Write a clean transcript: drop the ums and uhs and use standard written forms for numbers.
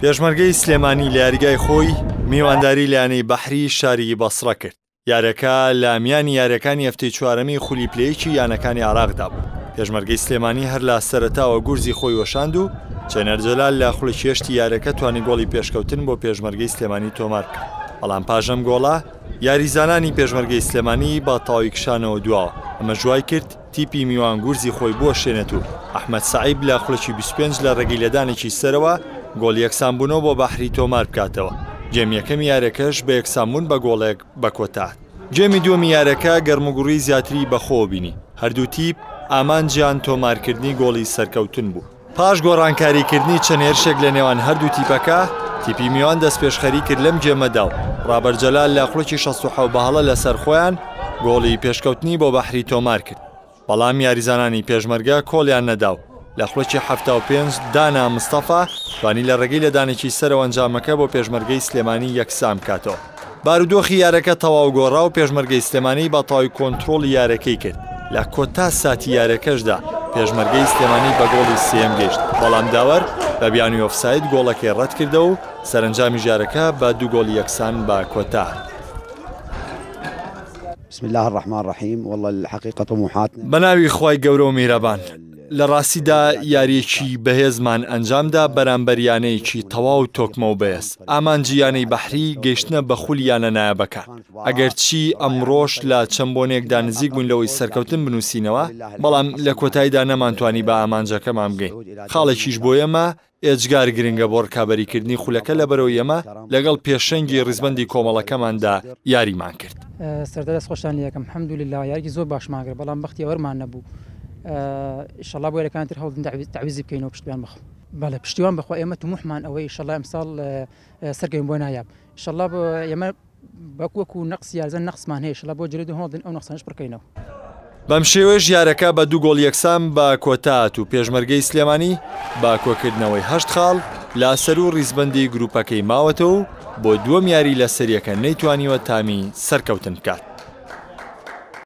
پێشمەرگەی سلێمانی لە یاریگای خۆی میوانداری لایەنەی بەحری شاری بەسڕە کرد. یارەکە لە میانی یاریەکانی هەفتەی چوارەمی خولی پلەیەکی یانەکانی عێراقدا بوو. پێشمەرگەی سلێمانی هەر لە سەرەتاوە گورزی خۆی وەشاند و چەنەر جەلال لە خوڵی هێشتی یارەکە توانی گۆڵی پێشکەوتن بۆ پێشمەرگەی سلێمانی تۆمار کرد. بەڵام پاژەم گۆڵە یاریزانانی پێشمەرگەی سلێمانی بە تاوی کشانەوە دواوە. ئەمە ژوای کرد تیپی میوان گورزی خۆی بۆ شوێنێت و ئەحمەد سەعیب لە خوڵی 25 لە ڕێگەی لەدانێکی سەرەوە گۆڵ یەکسانبوونەوە بۆ بەحری تۆمار بکاتەوە. جێمی یەکەمی یارەکەش بە یەکسانبوون بە گۆڵێک بە کۆتات. جێمی دووەمی یارەکە گەرموگوڕی زیاتری بەخۆ بینی. هەردوو تیپ ئامانجیان تۆمارکردنی گۆڵی سەرکەوتن بوو. پاش گۆڕانکاریکردنی چەند هێرشێک لە نێوان هەردوو تیپەکە، تیپی میوان دەست پێشخەری کرد لەم جێمەدا و ڕابەر جەلال لە خوڵی 67 بەهەڵە لەسەر خۆیان گۆڵی پێشکەوتنی بۆ بەحری تۆمار کرد. بەڵام یاریزانانی پێشمەرگە کۆڵیان نەدا و لە خوڵی 75 دانا مستەفا توانی لە ڕێگەی لەدانێکی سەرەوە ئەنجامەکە بۆ پێشمەرگەی سلێمانی یەکسام کاتەوە. بارودۆخی یارەکە تەواو گۆڕا و پێشمەرگەی سلێمانی بە تاوی کۆنتڕۆڵی یارەکەی کرد. لە کۆتا ساتی یارەکەشدا پێشمەرگەی سلێمانی بە گۆڵی سێم گەیشت. بەڵام داوەر بە بیانی ئۆفساید گۆڵەکەی ڕەت کردە و سەرنجامی ژارەکە بە دوو گۆڵی یەکسان بە کۆتا. بسم الله الرحمن الرحيم. والله الحقيقة طموحاتنا بەناوی خوای گەورە و میرەبان. لە ڕاستیدا یاریەکی بەهێزمان ئەنجامدا بەرامبەریانەیەکی تەواو تۆکمە و بەهێز. ئامانجیانەی بەحری گەیشتنە بە خولیانە نایابەکە. ئەگەر چی ئەمڕۆژ لە چەند بۆنێکدا نزیک بوون لەوەی سەرکەوتن بنووسینەوە، بەڵام لە کۆتاییدا نەمانتوانی بە ئامانجەکەمان بگەین. خاڵێکیش بۆ ئێمە ئێجگار گرنگە بۆ ڕکابەریکردنی خولەکە لە بەرەوەی ئێمە لەگەڵ پێشەنگی ڕیزبەندی کۆمەڵەکەماندا یاریمان کرد. سەردە دەست خۆشتان یەکەم حەمدولله یاریی زۆر باشمان کرد، بەڵام بەختی ئەوەرمان نەبوو. ئینشەڵا بۆ یارەکان تر هەوڵدن تعویزی بکەینەوە پشتیوان بخۆ. بەڵێ پشتیوان بخۆ ئێمە توموحمان ئەوەی ئینشەڵا ئەمساڵ سەرکەوین بۆ نایاب. ئینشەڵا ئێمە وەکو نەقس یارزان نەقسمان هەیە، ئینشەڵا بۆ جلێ هەوڵدن ئەو نەقسانش بڕکەینەوە. بەم شێوەیەش یارەکە بە دوو گۆڵ یەکسان بە کۆتات و پێشمەرگەی سلێمانی با کۆکردنەوەی 8 خاڵ لە سەر و ڕیزبەندی گروپەکەی ماوەتەوە و بۆ دووەم یاری لە سەریەکە نەیتوانیوە تامی سەرکەوتن بکات.